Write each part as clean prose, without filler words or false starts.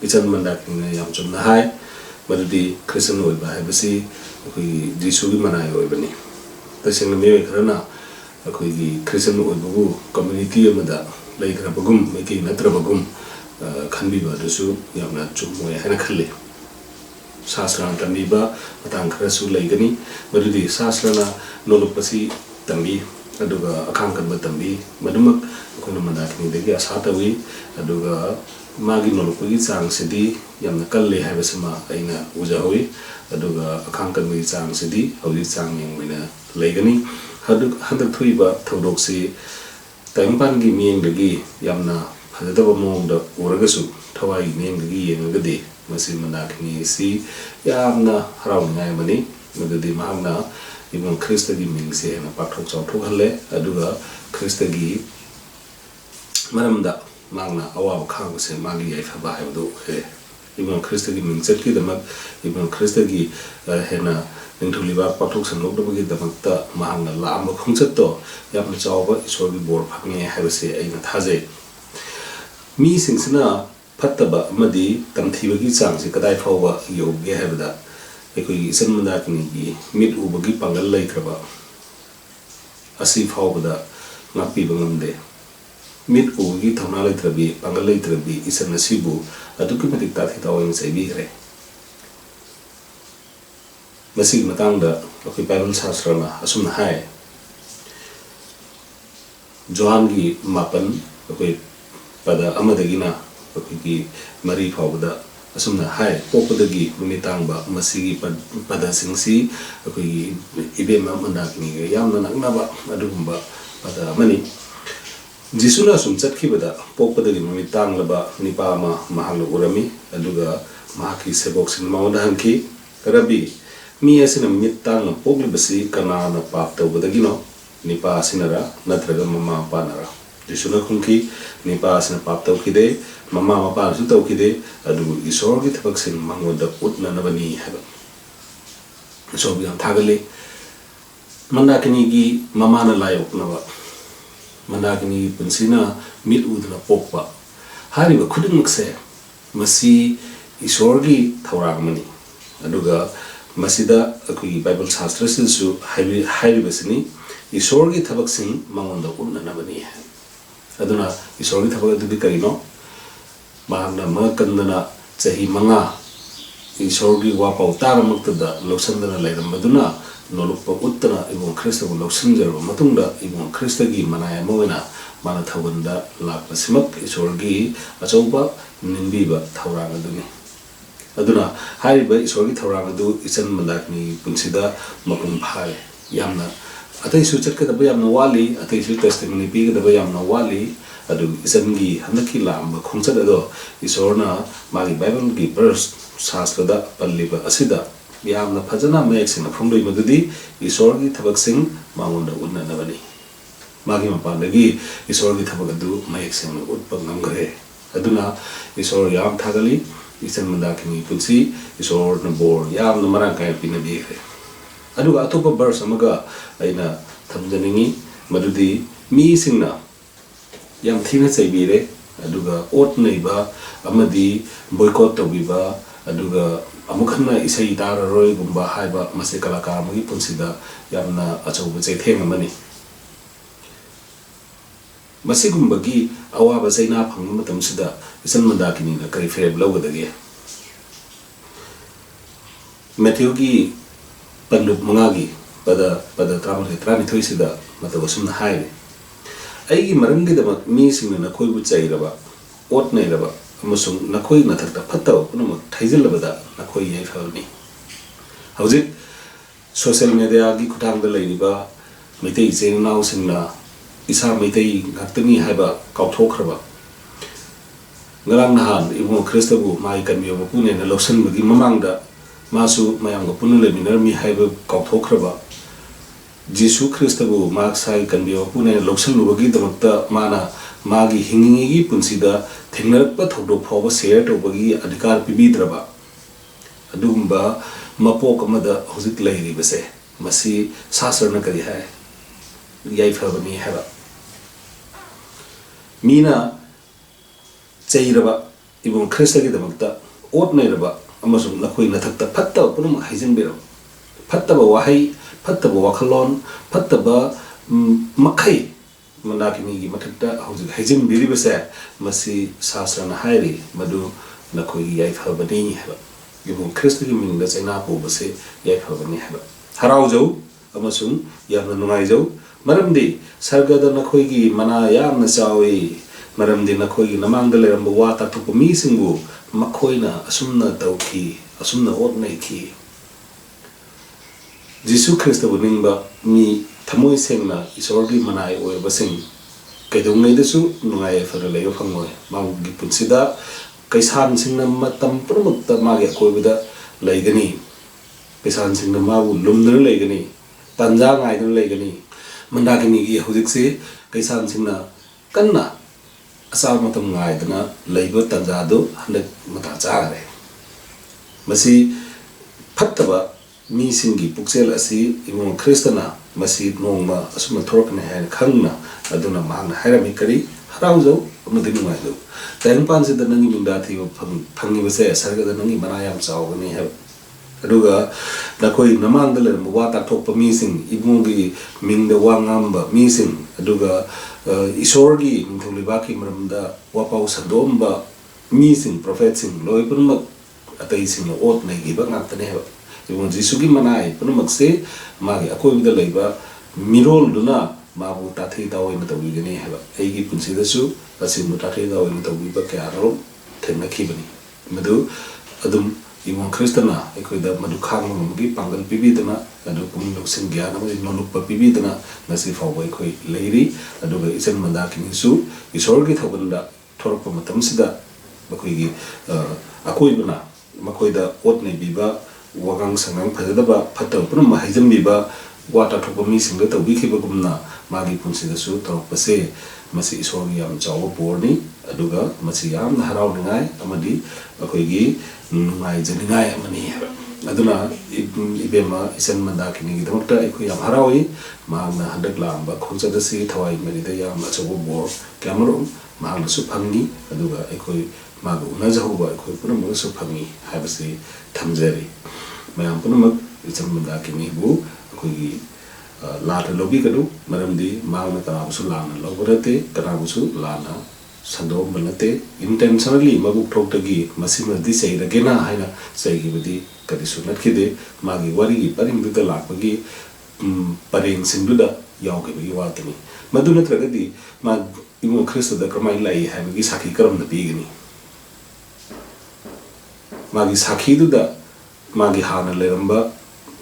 Ichan Mandakini yam chumna hai madudi Christian oiba haibasi akoi Jisu gi manai oibani tasing me kharana akoi Christian oibu community amada laikrabagum meki natrabagum khanbiba dusu yamna chummoy haina khalle sasra tambiba matang kharasu laigani madudi sasrana nolopasi tambi aduga akhang kanba tambi madumak akona Mandakini degi asatawi aduga magi nolopagi chang sidi yamna kalle haibasama aina ujahowi aduga akhang kanbi chang sidi hawli chang yengmena laigani hadak thuiba thodokse taimpan gi mieng degi yamna hadaba mongda uragasu thawai mieng degi yengagade masi Mandakini si yamna harawngai mani madudi mahangna ibon Krista gi mingse na pathok chawthok halle aduga Krista gi maramda magna awa khang se magi yaifaba haibdo ibon Krista gi mingset ki damak ibon Krista gi hena ningthuliba pathok sanlok dabagi damakta mahangna laamba khungchat to yamna chawba isor gi bor phaknge haibase aina thaje mi singsina phattaba amadi tamthibagi changse kadai phawba yoge haibda ekoi isan Mandakini gi mit ubagi pangal laikraba asi phawbada ngapi bangamde mit ugi thona leitrabi pangal leitrabi isan nasibu aduki matik ta thi taweng saibi gre masig matangda akoi Bible sasrana asumna hai Johan gi mapan akoi pada amadagina akoi gi mari phawbada asumna hai popadagi minitangba masigi pada singsi akoi ibema Mandakini ge yamna naknaba adugumba pada mani Jisuna sum chatkibada pokpadagi minitang laba nipa ma mahangna urami aduga mahaki sebok sin maunda hanki rabi mi asina minitang poglibasi kanana pap tawbadagino nipa sinara natraga mama panara Jisuna khungki nipa asina pap tawkide mama mapa su tawkide adu isor gi thak sin mangoda utna nabani haba so bi thagale Mandakini gi mama na layok nawa Mandakini punsina mit udna pokpa hariba khudingmakse masi isor gi thawrang mani aduga masida akoi Bible shastra su hairibasini isor gi thabak sin mangonda utna nabani aduna isor gi thabak adu karino mahangna makandana chahi manga isorgi wapau taramaktada loksandana lairammaduna noloppa uttana ibon Krista bu loksanjarba matungda ibon Krista gi manaya moina mana thawanda lakpa simak isorgi achauba nimbiba thawrang aduni aduna hariba isorgi thawrang adu isan Mandakini punsida mapun phai yamna atai su chatkadaba yamna wali atai su testimony pigdaba yamna wali adu isangi hanaki lamba khongchat ado isorna magi Bible gi verse sasrada palliba asida yamna phajana mayaksina phongdoi madudi isorgi thabaksing mangonda unna nabani magi mapandagi isorgi thabak adu mayaksina utpa ngamgre aduna isor yam thagali isan Mandakini punsi isor na bor yamna marang kay pinabi kre aduga atopa verse amaga aina thamjaningi madudi mi singna yam thina chaibire aduga ot neiba amadi boycott tobiba aduga amukhanna isai dararoi gumba haiba mase kalakar magi punsida yamna achauba chaitheng amani mase gumbagi awaba chaina phangma matamsida isan Mandakini na kari fereb lawgadage Matthew gi padlup mangagi pada trani thoisida matawasumna haire aigi marangi dama mi singna nakoi bu chairaba ot nairaba amasung nakoi nathakta phattaw punama thaijilabada nakoi yai phalni hawjik social media gi khutangda leiriba Meetei channel singna isa Meetei ngaktani haiba kauthokhraba ngarang nahan ibon Krista bu mai kanbiyo mapune na loksan bagi mamangda masu mayamga punu leminar mi haiba kauthokhraba Jisu Krista bu maksai kanbiyo pune loksan lubagi damakta mana magi hingingi punsida thengnarakpa thodok phawba share tobagi adhikar pibidraba adumba mapok amada hojik lairibase masi sasarna kari hai yai phabani haba mina chairaba ibung Krista ki damakta ot nairaba amasung nakoi nathakta phatta punum haijinbira phatta ba wahai phatta ba wakhalon phatta ba makhai Mandakini-gi mathakta hojik haijinbiri base masi sasra na hairi madu nakoi yaifhabani haba ibung Krista ki mingda chaina po base yaifhabani haba haraujau amasung yamna nungaijau maramdi sargada nakoi gi mana yamna chawi maramdi nakoi gi namangda leramba wa takthukpa mi singbu makhoina asumna tauki asumna otnai ki Jisu Krista bu ningba mi thamoi sengna isorgi manai oiba sing kaidungai dasu nungai fara leyo phangoi magi punsida kaisan singna matam purmukta magi koibada laigani kaisan singna mabu lumdana laigani tanja ngaidana laigani Mandakini-gi hojikse kaisan singna kanna asa matam ngaidana laiba tanjado handak mata chagare masi phattaba mi singi puksel asi ibung Kristana masi nongma asuma thorkne hain khangna aduna mangna hairami kari haraujau amadi nungaijau tayangpan sida nangi mingda thiba phangi base sargada nangi manayam chawgani have aduga nakoi namangda lerma wa takthokpa mi sing ibungi mingda wa ngamba mi sing aduga isorgi ningtholibaki maramda wapau sandomba mi sing prophet sing loi punmak atai sing ot nei giba ngaptane have ibung Jisu gi manai punumak se magi akoibda leiba mirol duna mabu tathi tawai na tawigani haba aigi punsida su asim tathi tawai na tawiba kyaro thengna khibani madu adum ibung Kristana akoida madu khangma gi pangal pibidana adu pumlok sing gyana madi nolukpa pibidana nasi fawai khoi leiri aduga isan Mandakini su isorgi thawanda thorpa matam sida bakoigi akoibana makoida otnai biba wagang sangang phadaba phatta punam haijambiba wata thokpa mi singda tawbikiba gumna magi punsida su tawpase masi isorgi yam chawa porni aduga masi yam harau ningai amadi akoigi nungai janingai amani aduna ibema isan Mandakini-gi damakta ikoi yam harawi magna handak lamba khonchada si thawai marida yam achawa bor kamaro magna su phangi aduga ikoi magu unajahuba ikoi punam su phangi habasi thamjari mayam punamak isan Mandakini bu akoigi lata lobi kadu maramdi magna kanabusu lana lobarate kanabusu lana sandom banate intentionally mabuk thokdagi masima di sairagena haina saigibadi kadisu nakhide magi wari gi paringduda lakpagi pareng singduda yaugibagi watani madu natragadi ma ibung Krista da kramai lai habagi sakhi karam da bigani magi sakhi duda magi hana leramba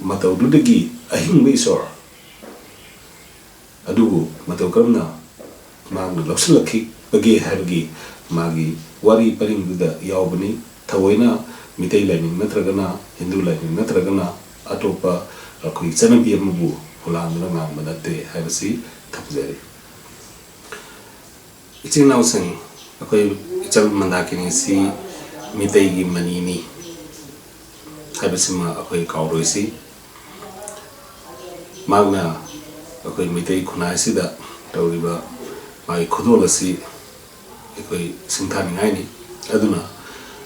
matau dudagi ahingba isor adugu matau karamna magna lawsalakhi bagi habagi magi wari paringduda yaubani thawaina Meetei lining natragana Hindu lining natragana atopa akoi chanabi amabu hulangna ngam manate habasi thapjari iching now sing akoi ichal Mandakini si Meetei gi manini habasima akoi kauroisi magna akoi Meetei khunai sida tawriba mai khudolasi akoi singthani ngaini aduna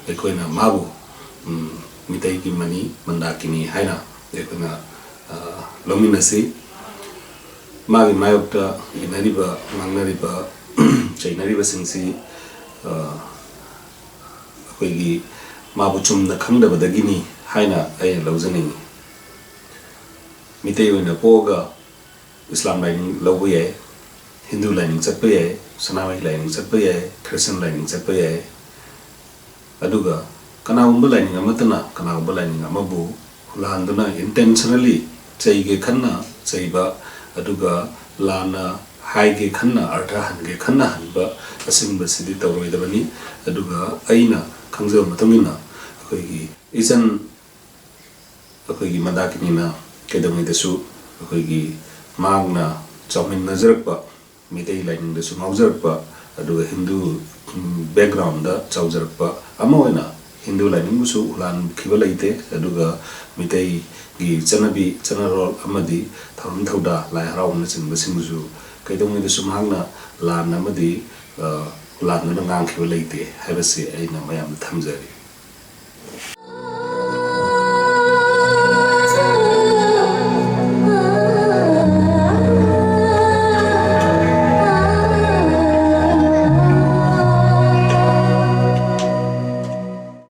akoi na mabu Meetei gi mani Mandakini haina ekona lominasi magi mayokta inariba mangnariba chainariba singsi akoigi mabu chumna khangdabadagini haina ay lawjani Meetei oina poga Islam lining lawbu yae Hindu lining chatpa yae Sanamai lining chatpa yae Christian lining chatpa yae aduga kanagumba lining amatana kanagumba lining amabu hulanduna intentionally chaige khanna chaiba aduga lana haige khanna artha hange khanna hanba asimba sidi tawroidabani aduga aina khangjaw matamina akoigi isan akoigi Mandakini na kedamai dasu akoigi magna chawmin najarakpa Meetei lining dasu ngawjarakpa aduga Hindu background da chawjarakpa amoina Hindu lining musu ulan khiba laite aduga Meetei gi chanabi chanarol amadi tharum thauda lai haraw na chin basingsu kaidong ni dasu magna lan amadi ꯂꯥꯟꯅꯅ ꯉꯥꯡꯈꯤꯕ ꯂꯩꯇꯦ ꯍꯥꯏꯕꯁꯤ ꯑꯩꯅ ꯃꯌꯥꯝꯗ ꯊꯝꯖꯔꯤ